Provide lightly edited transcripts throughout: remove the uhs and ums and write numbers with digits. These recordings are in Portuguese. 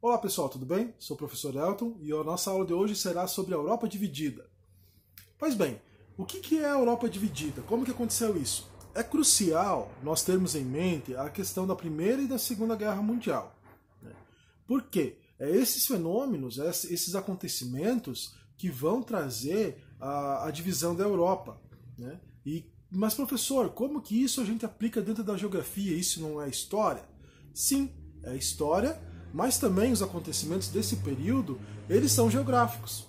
Olá pessoal, tudo bem? Sou o professor Elton e a nossa aula de hoje será sobre a Europa dividida. Pois bem, o que é a Europa dividida? Como que aconteceu isso? É crucial nós termos em mente a questão da Primeira e da Segunda Guerra Mundial. Por quê? Esses fenômenos, esses acontecimentos que vão trazer a divisão da Europa. Mas professor, como que isso a gente aplica dentro da geografia? Isso não é história? Sim, é história, mas também os acontecimentos desse período, eles são geográficos.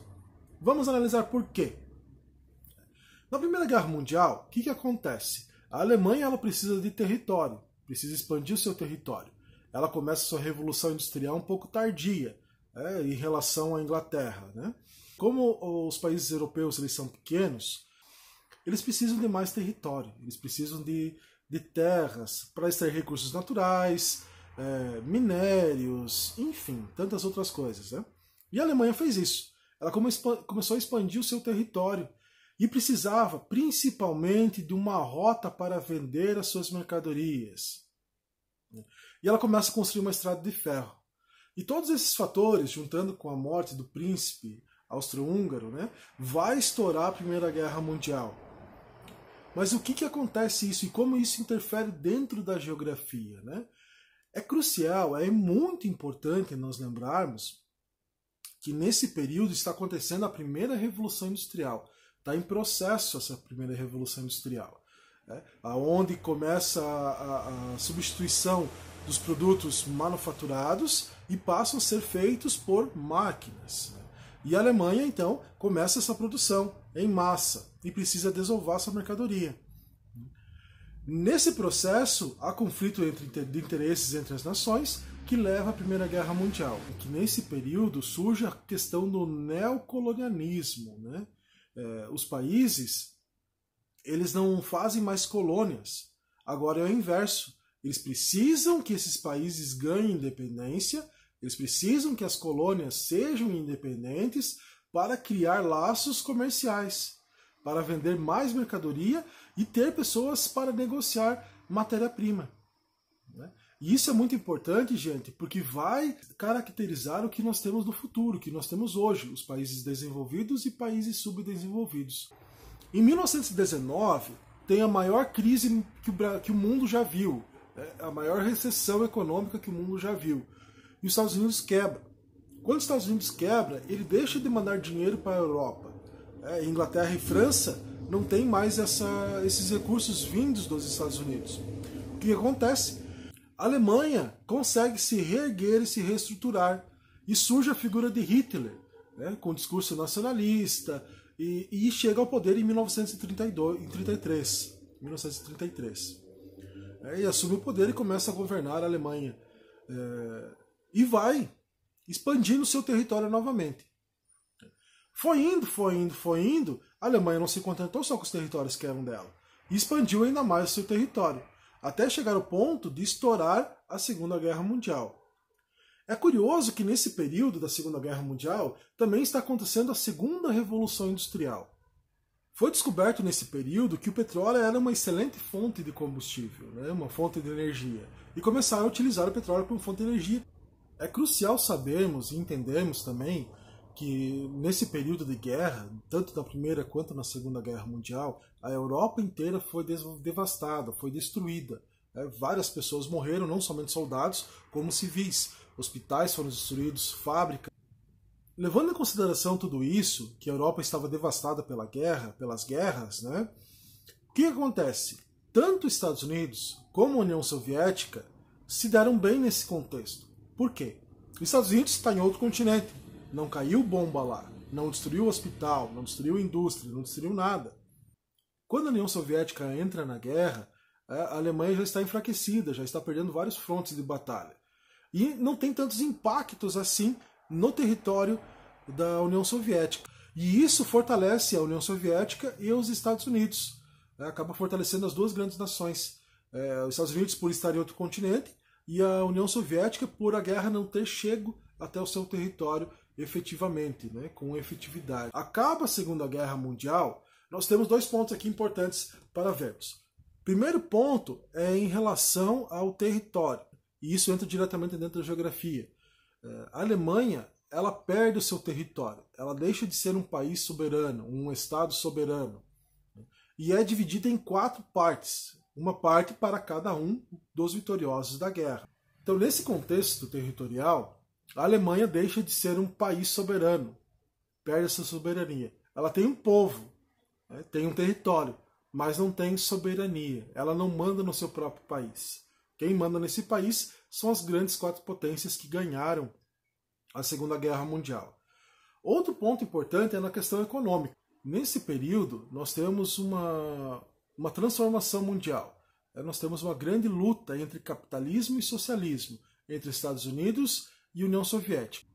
Vamos analisar por quê. Na Primeira Guerra Mundial, o que acontece? A Alemanha ela precisa de território, precisa expandir o seu território. Ela começa a sua revolução industrial um pouco tardia, em relação à Inglaterra. Como os países europeus eles são pequenos, eles precisam de mais território, eles precisam de terras para extrair recursos naturais, minérios, enfim, tantas outras coisas. E a Alemanha fez isso. Ela começou a expandir o seu território e precisava principalmente de uma rota para vender as suas mercadorias. E ela começa a construir uma estrada de ferro. E todos esses fatores, juntando com a morte do príncipe austro-húngaro, vai estourar a Primeira Guerra Mundial. Mas o que acontece isso e como isso interfere dentro da geografia? É crucial, é muito importante nós lembrarmos que nesse período está acontecendo a primeira Revolução Industrial. Está em processo essa primeira Revolução Industrial, onde começa a substituição dos produtos manufaturados e passam a ser feitos por máquinas. E a Alemanha, então, começa essa produção em massa e precisa desovar essa mercadoria. Nesse processo, há conflito de interesses entre as nações que leva à Primeira Guerra Mundial. Que nesse período surge a questão do neocolonialismo. Os países eles não fazem mais colônias. Agora é o inverso. Eles precisam que esses países ganhem independência, eles precisam que as colônias sejam independentes para criar laços comerciais, para vender mais mercadoria e ter pessoas para negociar matéria-prima. E isso é muito importante, gente, porque vai caracterizar o que nós temos no futuro, o que nós temos hoje, os países desenvolvidos e países subdesenvolvidos. Em 1919, tem a maior crise que o mundo já viu, a maior recessão econômica que o mundo já viu. E os Estados Unidos quebra. Quando os Estados Unidos quebra, ele deixa de mandar dinheiro para a Europa. Inglaterra e França não têm mais esses recursos vindos dos Estados Unidos. O que acontece? A Alemanha consegue se reerguer e se reestruturar. E surge a figura de Hitler, com discurso nacionalista, e chega ao poder em 1933. E assume o poder e começa a governar a Alemanha. E vai expandindo seu território novamente. Foi indo, a Alemanha não se contentou só com os territórios que eram dela. E expandiu ainda mais o seu território, até chegar ao ponto de estourar a Segunda Guerra Mundial. É curioso que nesse período da Segunda Guerra Mundial também está acontecendo a Segunda Revolução Industrial. Foi descoberto nesse período que o petróleo era uma excelente fonte de combustível, uma fonte de energia, e começaram a utilizar o petróleo como fonte de energia. É crucial sabermos e entendermos também que nesse período de guerra, tanto na Primeira quanto na Segunda Guerra Mundial, a Europa inteira foi devastada, foi destruída. Várias pessoas morreram, não somente soldados, como civis. Hospitais foram destruídos, fábricas. Levando em consideração tudo isso, que a Europa estava devastada pelas guerras, o que acontece? Tanto os Estados Unidos como a União Soviética se deram bem nesse contexto. Por quê? Os Estados Unidos está em outro continente. Não caiu bomba lá, não destruiu o hospital, não destruiu a indústria, não destruiu nada. Quando a União Soviética entra na guerra, a Alemanha já está enfraquecida, já está perdendo vários frontes de batalha. E não tem tantos impactos assim no território da União Soviética. E isso fortalece a União Soviética e os Estados Unidos. Acaba fortalecendo as duas grandes nações. Os Estados Unidos por estar em outro continente e a União Soviética por a guerra não ter chego até o seu território efetivamente, com efetividade. Acaba a Segunda Guerra Mundial, nós temos dois pontos aqui importantes para vermos. Primeiro ponto é em relação ao território, e isso entra diretamente dentro da geografia. A Alemanha, ela perde o seu território, ela deixa de ser um país soberano, um Estado soberano, e é dividida em 4 partes, uma parte para cada um dos vitoriosos da guerra. Então, nesse contexto territorial, a Alemanha deixa de ser um país soberano, perde essa soberania. Ela tem um povo, né, tem um território, mas não tem soberania, ela não manda no seu próprio país. Quem manda nesse país são as grandes 4 potências que ganharam a Segunda Guerra Mundial. Outro ponto importante é na questão econômica. Nesse período, nós temos uma transformação mundial. Nós temos uma grande luta entre capitalismo e socialismo, entre Estados Unidos e União Soviética.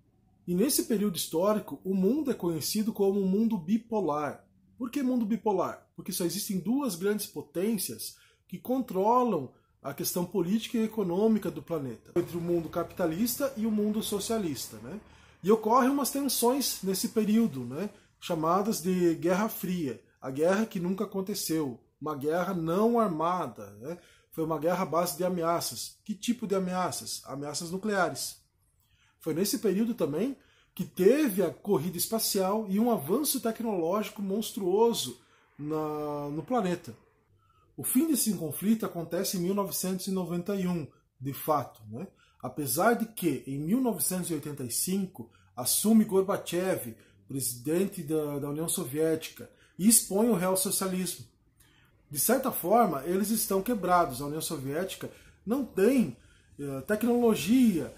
E nesse período histórico, o mundo é conhecido como um mundo bipolar. Por que mundo bipolar? Porque só existem 2 grandes potências que controlam a questão política e econômica do planeta, entre o mundo capitalista e o mundo socialista, né? E ocorrem umas tensões nesse período, né, chamadas de Guerra Fria, a guerra que nunca aconteceu, uma guerra não armada, né? Foi uma guerra à base de ameaças. Que tipo de ameaças? Ameaças nucleares. Foi nesse período também que teve a corrida espacial e um avanço tecnológico monstruoso no planeta. O fim desse conflito acontece em 1991, de fato, né? Apesar de que, em 1985, assume Gorbachev, presidente da União Soviética, e expõe o real-socialismo. De certa forma, eles estão quebrados. A União Soviética não tem tecnologia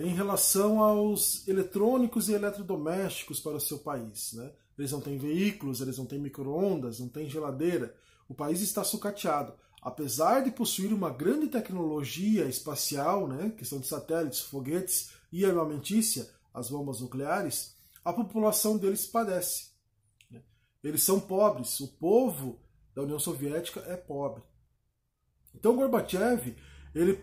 em relação aos eletrônicos e eletrodomésticos para o seu país, né? Eles não têm veículos, eles não têm micro-ondas, não têm geladeira. O país está sucateado. Apesar de possuir uma grande tecnologia espacial, né, questão de satélites, foguetes e armamentícia, as bombas nucleares, a população deles padece. Eles são pobres, o povo da União Soviética é pobre. Então Gorbachev, ele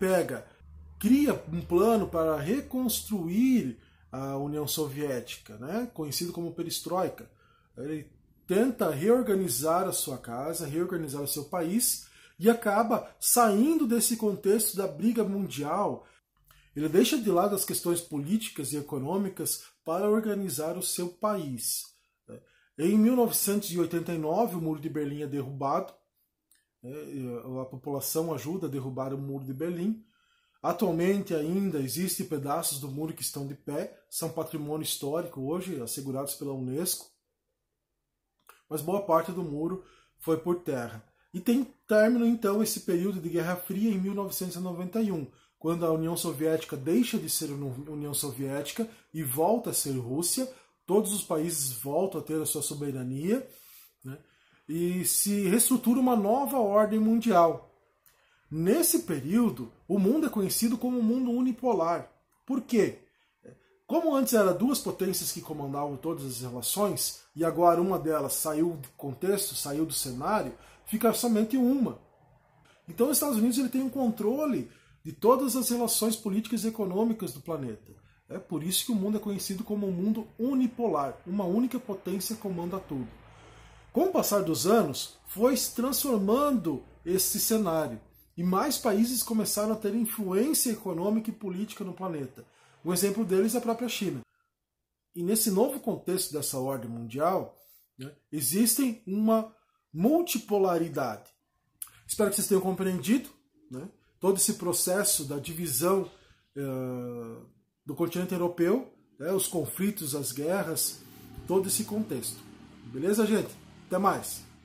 cria um plano para reconstruir a União Soviética, né, conhecido como Perestroika. Ele tenta reorganizar a sua casa, reorganizar o seu país e acaba saindo desse contexto da briga mundial. Ele deixa de lado as questões políticas e econômicas para organizar o seu país. Em 1989, o Muro de Berlim é derrubado. A população ajuda a derrubar o Muro de Berlim. Atualmente ainda existem pedaços do muro que estão de pé, são patrimônio histórico hoje, assegurados pela Unesco. Mas boa parte do muro foi por terra. E tem término, então, esse período de Guerra Fria em 1991, quando a União Soviética deixa de ser União Soviética e volta a ser Rússia, todos os países voltam a ter a sua soberania, né, e se reestrutura uma nova ordem mundial. Nesse período, o mundo é conhecido como um mundo unipolar. Por quê? Como antes eram 2 potências que comandavam todas as relações, e agora uma delas saiu do contexto, saiu do cenário, fica somente uma. Então os Estados Unidos ele tem um controle de todas as relações políticas e econômicas do planeta. É por isso que o mundo é conhecido como um mundo unipolar, uma única potência comanda tudo. Com o passar dos anos, foi se transformando esse cenário, e mais países começaram a ter influência econômica e política no planeta. Um exemplo deles é a própria China. E nesse novo contexto dessa ordem mundial, né, existem uma multipolaridade. Espero que vocês tenham compreendido, né, todo esse processo da divisão do continente europeu, né, os conflitos, as guerras, todo esse contexto. Beleza, gente? Até mais!